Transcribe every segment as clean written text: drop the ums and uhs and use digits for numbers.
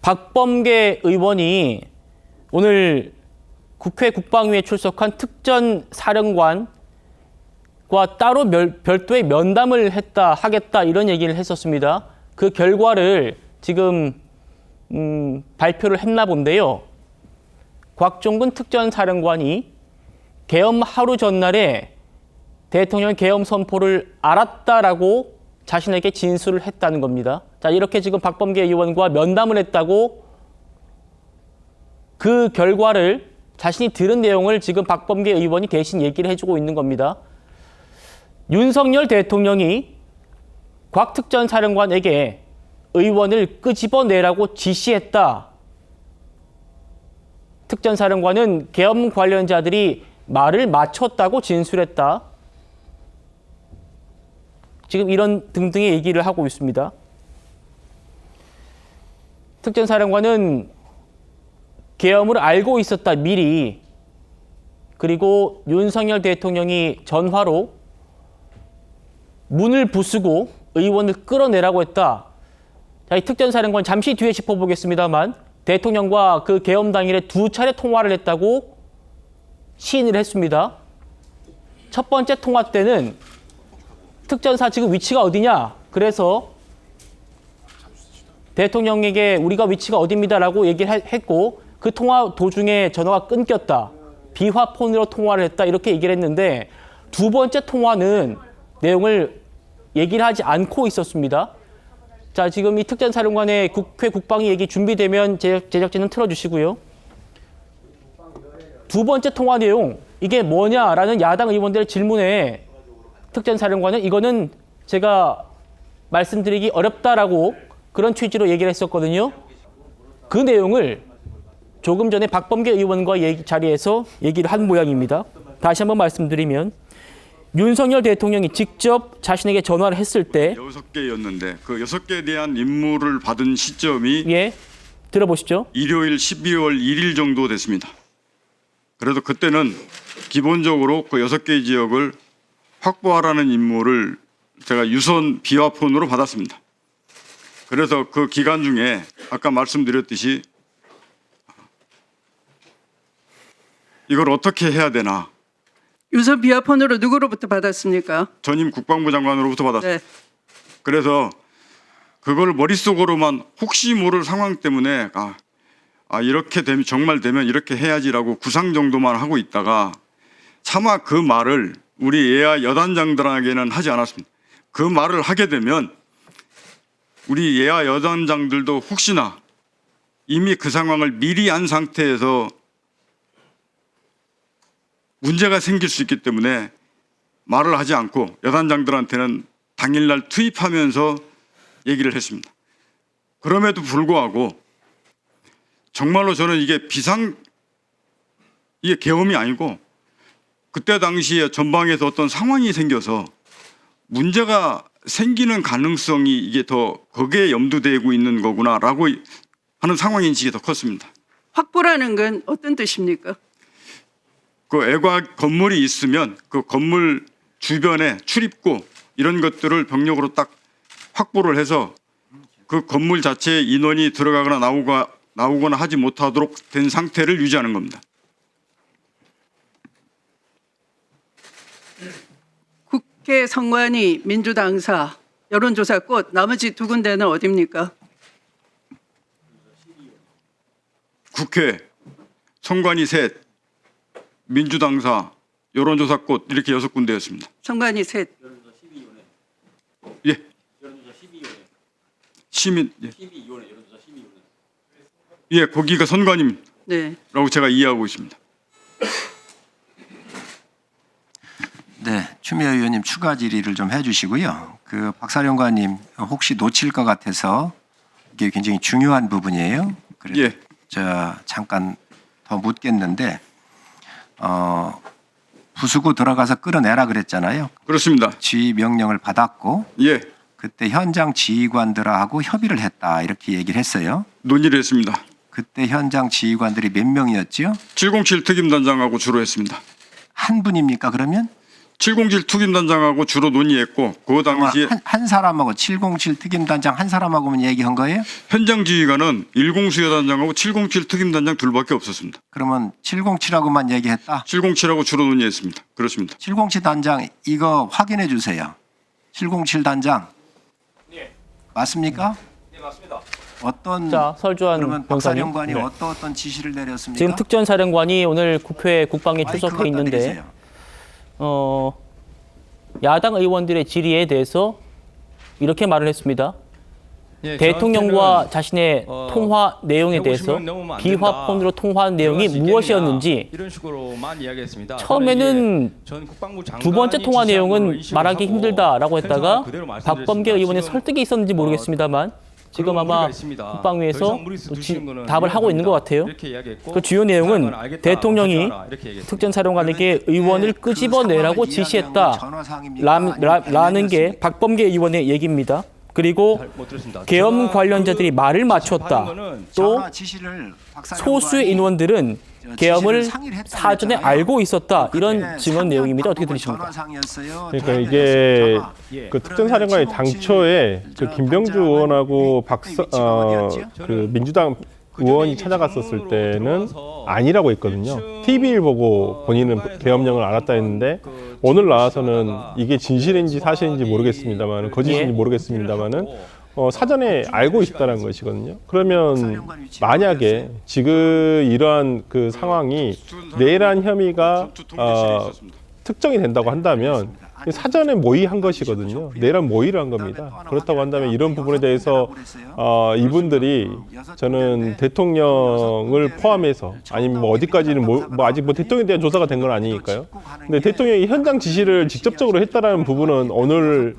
박범계 의원이 오늘 국회 국방위에 출석한 특전사령관과 따로 별도의 면담을 하겠다 이런 얘기를 했었습니다. 그 결과를 지금 발표를 했나 본데요. 곽종근 특전사령관이 계엄 하루 전날에 대통령 계엄 선포를 알았다라고 자신에게 진술을 했다는 겁니다. 자, 이렇게 지금 박범계 의원과 면담을 했다고 그 결과를 자신이 들은 내용을 지금 박범계 의원이 대신 얘기를 해주고 있는 겁니다. 윤석열 대통령이 곽 특전사령관에게 의원을 끄집어내라고 지시했다. 특전사령관은 계엄 관련자들이 말을 맞췄다고 진술했다. 지금 이런 등등의 얘기를 하고 있습니다. 특전사령관은 계엄을 알고 있었다, 미리. 그리고 윤석열 대통령이 전화로 문을 부수고 의원을 끌어내라고 했다. 자, 이 특전사령관 잠시 뒤에 짚어보겠습니다만 대통령과 그 계엄 당일에 2차례 통화를 했다고 시인을 했습니다. 첫 번째 통화 때는 특전사 지금 위치가 어디냐? 그래서 대통령에게 우리가 위치가 어디입니다라고 얘기를 했고 그 통화 도중에 전화가 끊겼다. 비화폰으로 통화를 했다. 이렇게 얘기를 했는데 두 번째 통화는 내용을 얘기를 하지 않고 있었습니다. 자, 지금 이 특전사령관의 국회 국방위 얘기 준비되면 제작진은 틀어주시고요. 두 번째 통화 내용, 이게 뭐냐라는 야당 의원들의 질문에 특전사령관은 이거는 제가 말씀드리기 어렵다라고 그런 취지로 얘기를 했었거든요. 그 내용을 조금 전에 박범계 의원과 자리에서 얘기를 한 모양입니다. 다시 한번 말씀드리면 윤석열 대통령이 직접 자신에게 전화를 했을 때 6개였는데 그 6개에 대한 임무를 받은 시점이 들어보시죠. 일요일 12월 1일 정도 됐습니다. 그래서 그때는 기본적으로 그 6개 지역을 확보하라는 임무를 제가 유선 비화폰으로 받았습니다. 그래서 그 기간 중에 아까 말씀드렸듯이 이걸 어떻게 해야 되나. 유선 비화폰으로 누구로부터 받았습니까? 전임 국방부 장관으로부터 받았습니다. 네. 그래서 그걸 머릿속으로만 혹시 모를 상황 때문에 이렇게 되면 정말 되면 이렇게 해야지라고 구상 정도만 하고 있다가 차마 그 말을 우리 예하 여단장들에게는 하지 않았습니다. 그 말을 하게 되면 우리 예하 여단장들도 혹시나 이미 그 상황을 미리 안 상태에서 문제가 생길 수 있기 때문에 말을 하지 않고 여단장들한테는 당일날 투입하면서 얘기를 했습니다. 그럼에도 불구하고 정말로 저는 이게 이게 계엄이 아니고 그때 당시에 전방에서 어떤 상황이 생겨서 문제가 생기는 가능성이 이게 더 거기에 염두되고 있는 거구나라고 하는 상황 인식이 더 컸습니다. 확보라는 건 어떤 뜻입니까? 그 애곽 건물이 있으면 그 건물 주변에 출입구 이런 것들을 병력으로 딱 확보를 해서 그 건물 자체에 인원이 들어가거나 나오거나 하지 못하도록 된 상태를 유지하는 겁니다. 국회 선관위 민주당사 여론조사꽃 나머지 두 군데는 어디입니까? 국회 선관위 셋, 민주당사, 여론조사꽃 이렇게 6군데였습니다. 선관위 셋. 예. 시민. 예, 거기가 선관위라고 네. 제가 이해하고 있습니다. 네, 추미애 의원님 추가 질의를 좀 해주시고요. 그 박사령관님 혹시 놓칠 것 같아서 이게 굉장히 중요한 부분이에요. 그래서 예. 잠깐 더 묻겠는데 부수고 들어가서 끌어내라 그랬잖아요. 그렇습니다. 지휘 명령을 받았고 예. 그때 현장 지휘관들하고 협의를 했다 이렇게 얘기를 했어요. 논의를 했습니다. 그때 현장 지휘관들이 몇 명이었죠? 707 특임단장하고 주로 했습니다. 한 분입니까 그러면? 707 특임단장하고 주로 논의했고 그 당시에 한 사람하고 707 특임단장 한 사람하고만 얘기한 거예요? 현장 지휘관은 10 수여단장하고 707 특임단장 둘밖에 없었습니다. 그러면 707하고만 얘기했다. 707하고 주로 논의했습니다. 그렇습니다. 707 단장 이거 확인해 주세요. 707 단장 맞습니까? 네, 맞습니다. 어떤 자, 설주환 그러면 변호사님. 박사령관이 네. 어떤 지시를 내렸습니까? 지금 특전사령관이 오늘 국회 국방에 마이크 출석해 갖다 있는데 드리세요. 야당 의원들의 질의에 대해서 이렇게 말을 했습니다. 예, 대통령과 자신의 통화 내용에 대해서 150명 넘으면 안 비화폰으로 된다. 통화한 내용이 들어갈 수 무엇이었는지 있겠느냐, 이런 식으로만 이야기했습니다. 처음에는 전 국방부 두 번째 장관이 통화 지시한 내용은 걸로 이식을 말하기 하고 힘들다라고 했다가 그대로 말씀드렸습니다. 박범계 의원의 지금 설득이 있었는지 모르겠습니다만 지금 그런 아마 무리가 있습니다. 더 국방위에서 이상 무리수 두시는 거는 답을 하고 있는 것 같아요. 이렇게 이야기했고, 그 주요 내용은 하는 건 알겠다, 대통령이 하지 마라, 이렇게 얘기했습니다. 특전사령관에게 의원을 그 끄집어내라고 상황을 지시했다. 이야기한 전화상입니까? 라는 게 박범계 의원의 얘기입니다. 그리고 잘 못 들었습니다. 계엄 제가 관련자들이 그 말을 받은 맞췄다. 거는 또 전화 지시를 박사령관이 소수의 인원들은 계엄을 사전에 알고 있었다. 이런 증언 내용입니다. 어떻게 들으십니까? 그러니까 이게 예. 그 특전사령관이 당초에 그 김병주 의원하고 그 민주당 의원이 찾아갔었을 때는 아니라고 했거든요. TV를 보고 본인은 계엄령을 알았다 했는데 오늘 나와서는 이게 진실인지 사실인지 모르겠습니다만 거짓인지 모르겠습니다만은 사전에 알고 있다는 것이거든요. 그러면 만약에 지금 이러한 그 상황이 내란 혐의가 특정이 된다고 한다면 사전에 모의한 것이거든요. 내란 모의를 한 겁니다. 그렇다고 한다면 이런 부분에 대해서 이분들이 저는 대통령을 포함해서 아니면 뭐 어디까지는 뭐 아직 뭐 대통령에 대한 조사가 된 건 아니니까요. 근데 대통령이 현장 지시를 직접적으로 했다라는 부분은 오늘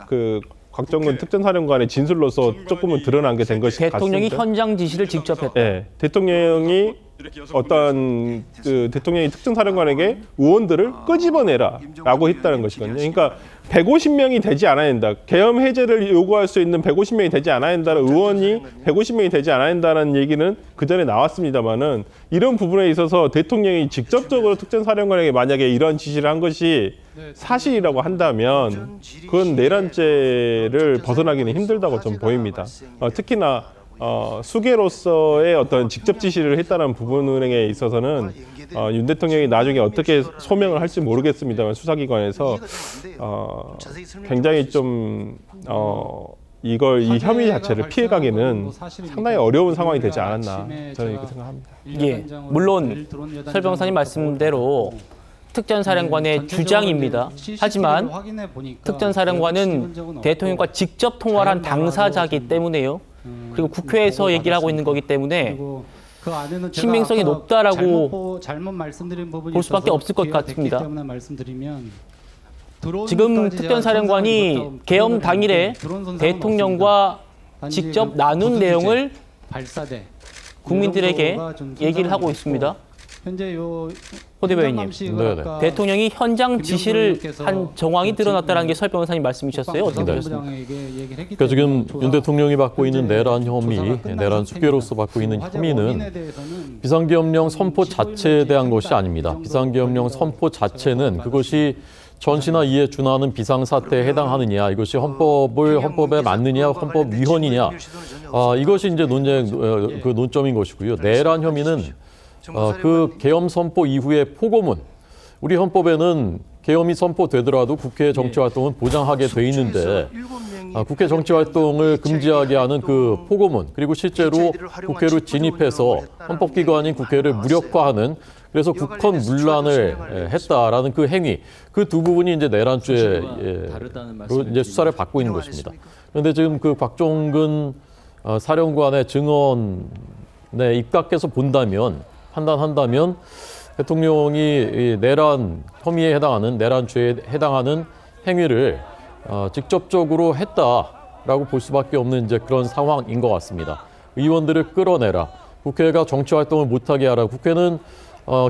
그 곽정근 특전사령관의 진술로서 조금은 드러난 게 된 것이 같습니다. 대통령이 현장 지시를 직접 했다. 네, 대통령이 어떤 그 대통령이 특전사령관에게 의원들을 끄집어내라라고 했다는 것이거든요. 그러니까 150명이 되지 않아야 된다. 계엄 해제를 요구할 수 있는 150명이 되지 않아야 된다는 의원이 150명이 되지 않아야 된다는 얘기는 그 전에 나왔습니다만은 이런 부분에 있어서 대통령이 직접적으로 특전사령관에게 만약에 이런 지시를 한 것이 사실이라고 한다면 그건 내란죄를 벗어나기는 힘들다고 좀 보입니다. 특히나 수계로서의 어떤 직접 지시를 했다는 부분에 있어서는 윤 대통령이 나중에 어떻게 소명을 할지 모르겠습니다만 수사기관에서 굉장히 좀 이 혐의 자체를 피해가기는 상당히 어려운 상황이 되지 않았나 저는 이렇게 생각합니다. 예, 물론 설 변호사님 말씀대로 특전사령관의 주장입니다. 하지만 특전사령관은 대통령과 직접 통화를 한 당사자이기 때문에요. 그리고 국회에서 얘기를 하고 있는 거기 때문에 그 안에는 신빙성이 높다라고 잘못 말씀드린 부분이 볼 수밖에 있어서 없을 것 기회가 같습니다. 됐기 때문에 말씀드리면 지금 특전사령관이 계엄 당일에 대통령과 직접 나눈 내용을 발사대 국민들에게 얘기를 하고 있습니다. 현재 호 대변인님, 대통령이 현장 지시를 한 정황이 드러났다는 게 설 변호사님 말씀이셨어요. 어떻게 들으셨습니까? 그러니까 지금 윤 대통령이 받고 있는 내란 혐의, 내란 수괴로서 받고 있는 혐의는 비상계엄령 선포 자체에 대한 것이 아닙니다. 비상계엄령 선포 자체는 그것이 전시나 이에 준하는 비상사태에 해당하느냐, 이것이 헌법에 맞느냐, 헌법 위헌이냐, 이것이 이제 그 논점인 것이고요. 내란 혐의는 그 계엄 선포 이후의 포고문, 우리 헌법에는 계엄이 선포되더라도 국회 정치활동은 보장하게 돼 있는데 국회 정치활동을 금지하게 하는 그 포고문, 그리고 실제로 국회로 진입해서 헌법기관인 국회를 무력화하는, 그래서 국헌 문란을 했다라는 그 행위, 그 두 부분이 이제 내란죄로 이제 수사를 받고 있는 것입니다. 그런데 지금 그 곽종근 사령관의 증언에 입각해서 판단한다면 대통령이 내란 혐의에 해당하는, 내란죄에 해당하는 행위를 직접적으로 했다라고 볼 수밖에 없는 이제 그런 상황인 것 같습니다. 의원들을 끌어내라, 국회가 정치활동을 못하게 하라. 국회는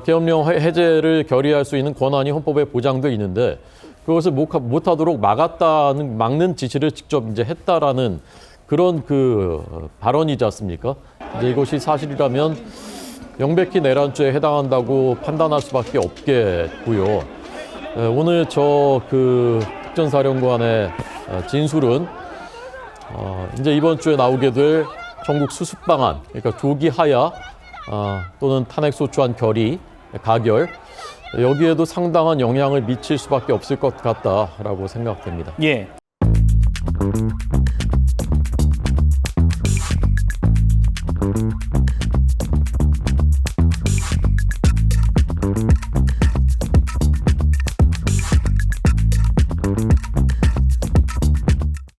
계엄령 해제를 결의할 수 있는 권한이 헌법에 보장돼 있는데 그것을 못하도록 막는 지시를 직접 이제 했다라는 그런 그 발언이지 않습니까? 이제 이것이 사실이라면 명백히 내란죄에 해당한다고 판단할 수밖에 없겠고요. 오늘 저 그 특전사령관의 진술은 이제 이번 주에 나오게 될 전국 수습 방안, 그러니까 조기 하야 또는 탄핵 소추안 결의, 가결 여기에도 상당한 영향을 미칠 수밖에 없을 것 같다라고 생각됩니다. 예.